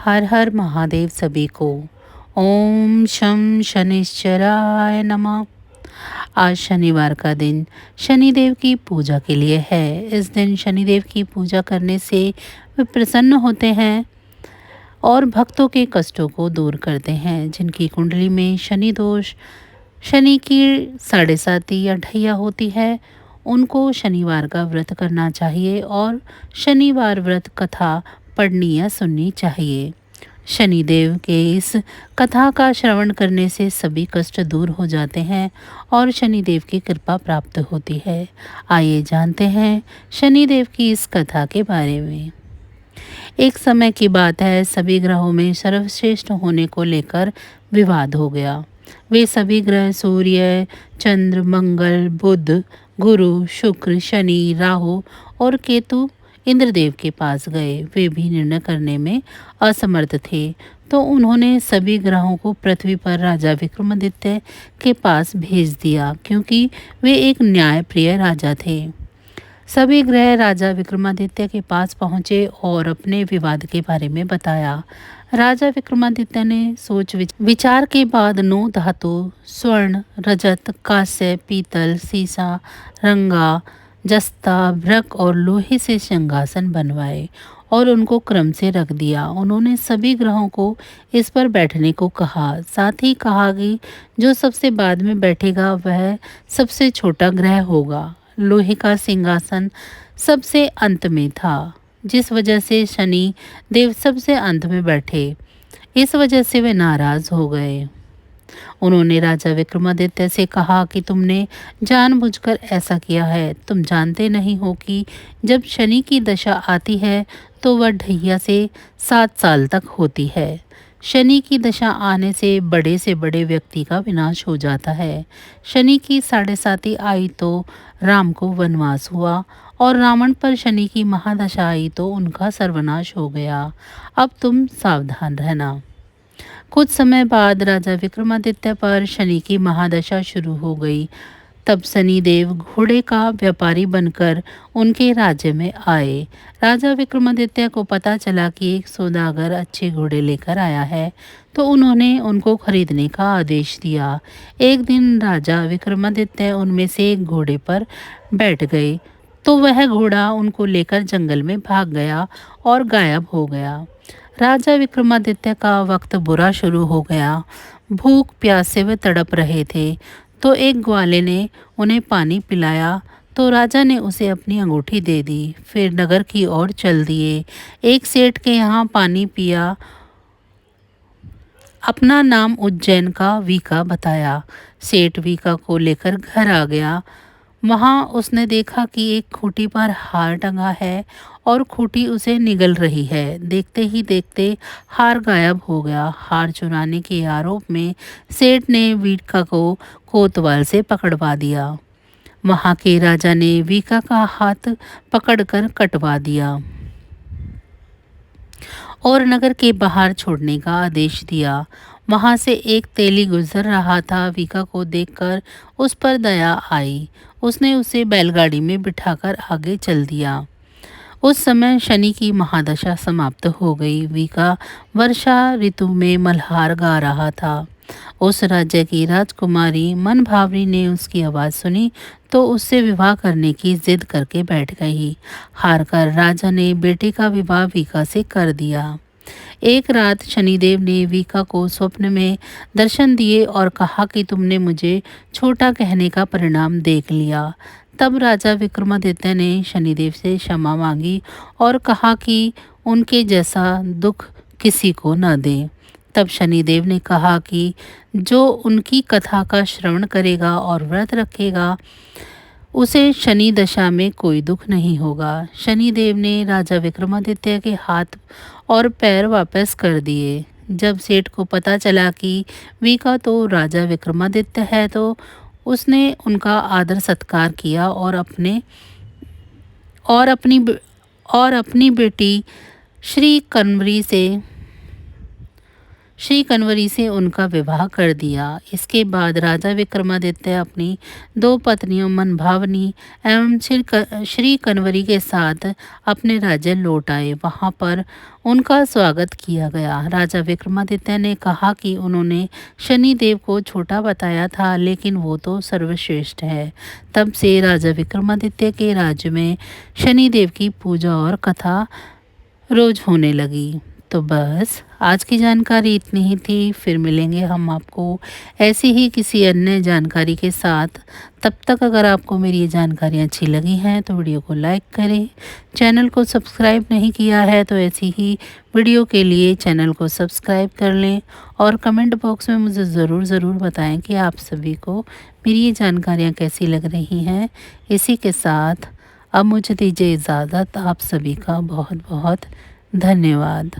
हर हर महादेव सभी को। ओम शं शनिश्चराय नमः। आज शनिवार का दिन शनिदेव की पूजा के लिए है। इस दिन शनिदेव की पूजा करने से वे प्रसन्न होते हैं और भक्तों के कष्टों को दूर करते हैं। जिनकी कुंडली में शनि दोष, शनि की 7.5 या ढैया होती है, उनको शनिवार का व्रत करना चाहिए और शनिवार व्रत कथा पढ़नी या सुननी चाहिए। शनिदेव के इस कथा का श्रवण करने से सभी कष्ट दूर हो जाते हैं और शनिदेव की कृपा प्राप्त होती है। आइए जानते हैं शनिदेव की इस कथा के बारे में। एक समय की बात है, सभी ग्रहों में सर्वश्रेष्ठ होने को लेकर विवाद हो गया। वे सभी ग्रह सूर्य, चंद्र, मंगल, बुध, गुरु, शुक्र, शनि, राहु और केतु इंद्रदेव के पास गए। वे भी निर्णय करने में असमर्थ थे, तो उन्होंने सभी ग्रहों को पृथ्वी पर राजा विक्रमादित्य के पास भेज दिया, क्योंकि वे एक न्यायप्रिय राजा थे। सभी ग्रह राजा विक्रमादित्य के पास पहुंचे और अपने विवाद के बारे में बताया। राजा विक्रमादित्य ने सोच विचार के बाद 9 धातु स्वर्ण, रजत, कांस्य, पीतल, सीसा, रंगा, जस्ता, भ्रक और लोहे से सिंहासन बनवाए और उनको क्रम से रख दिया। उन्होंने सभी ग्रहों को इस पर बैठने को कहा। साथ ही कहा कि जो सबसे बाद में बैठेगा वह सबसे छोटा ग्रह होगा। लोहे का सिंहासन सबसे अंत में था, जिस वजह से शनि देव सबसे अंत में बैठे। इस वजह से वे नाराज हो गए। उन्होंने राजा विक्रमादित्य से कहा कि तुमने जानबूझकर ऐसा किया है। तुम जानते नहीं हो कि जब शनि की दशा आती है तो वह ढैया से 7 साल तक होती है। शनि की दशा आने से बड़े व्यक्ति का विनाश हो जाता है। शनि की 7.5 आई तो राम को वनवास हुआ और रावण पर शनि की महादशा आई तो उनका सर्वनाश हो गया। अब तुम सावधान रहना। कुछ समय बाद राजा विक्रमादित्य पर शनि की महादशा शुरू हो गई। तब शनिदेव घोड़े का व्यापारी बनकर उनके राज्य में आए। राजा विक्रमादित्य को पता चला कि एक सौदागर अच्छे घोड़े लेकर आया है, तो उन्होंने उनको खरीदने का आदेश दिया। एक दिन राजा विक्रमादित्य उनमें से एक घोड़े पर बैठ गए, तो वह घोड़ा उनको लेकर जंगल में भाग गया और गायब हो गया। राजा विक्रमादित्य का वक्त बुरा शुरू हो गया। भूख प्यास से वे तड़प रहे थे, तो एक ग्वाले ने उन्हें पानी पिलाया, तो राजा ने उसे अपनी अंगूठी दे दी। फिर नगर की ओर चल दिए। एक सेठ के यहाँ पानी पिया। अपना नाम उज्जैन का वीका बताया। सेठ वीका को लेकर घर आ गया। वहाँ उसने देखा कि एक खूंटी पर हार टंगा है और खूंटी उसे निगल रही है। देखते ही देखते हार गायब हो गया। हार चुराने के आरोप में सेठ ने वीका को कोतवाल से पकड़वा दिया। वहाँ के राजा ने वीका का हाथ पकड़कर कटवा दिया और नगर के बाहर छोड़ने का आदेश दिया। वहां से एक तेली गुजर रहा था। वीका को देखकर उस पर दया आई। उसने उसे बैलगाड़ी में बिठाकर आगे चल दिया। उस समय शनि की महादशा समाप्त हो गई। वीका वर्षा ऋतु में मल्हार गा रहा था। उस राज्य की राजकुमारी मनभावनी ने उसकी आवाज़ सुनी तो उससे विवाह करने की जिद करके बैठ गई। हार कर राजा ने बेटे का विवाह वीका से कर दिया। एक रात शनिदेव ने वीका को स्वप्न में दर्शन दिए और कहा कि तुमने मुझे छोटा कहने का परिणाम देख लिया। तब राजा विक्रमादित्य ने शनिदेव से क्षमा मांगी और कहा कि उनके जैसा दुख किसी को न दे। तब शनिदेव ने कहा कि जो उनकी कथा का श्रवण करेगा और व्रत रखेगा, उसे शनि दशा में कोई दुख नहीं होगा। शनिदेव ने राजा विक्रमादित्य के हाथ और पैर वापस कर दिए। जब सेठ को पता चला कि वीका तो राजा विक्रमादित्य है, तो उसने उनका आदर सत्कार किया और अपनी बेटी श्री श्री कन्वरी से उनका विवाह कर दिया। इसके बाद राजा विक्रमादित्य अपनी 2 पत्नियों मनभावनी एवं श्री कन्वरी के साथ अपने राज्य लौट आए। वहां पर उनका स्वागत किया गया। राजा विक्रमादित्य ने कहा कि उन्होंने शनि देव को छोटा बताया था, लेकिन वो तो सर्वश्रेष्ठ है। तब से राजा विक्रमादित्य के राज्य में शनि देव की पूजा और कथा रोज होने लगी। तो बस आज की जानकारी इतनी ही थी। फिर मिलेंगे हम आपको ऐसी ही किसी अन्य जानकारी के साथ। तब तक अगर आपको मेरी ये जानकारी अच्छी लगी हैं तो वीडियो को लाइक करें। चैनल को सब्सक्राइब नहीं किया है तो ऐसी ही वीडियो के लिए चैनल को सब्सक्राइब कर लें और कमेंट बॉक्स में मुझे ज़रूर बताएं कि आप सभी को मेरी ये जानकारियाँ कैसी लग रही हैं। इसी के साथ अब मुझे दीजिए इजाज़त। आप सभी का बहुत बहुत धन्यवाद।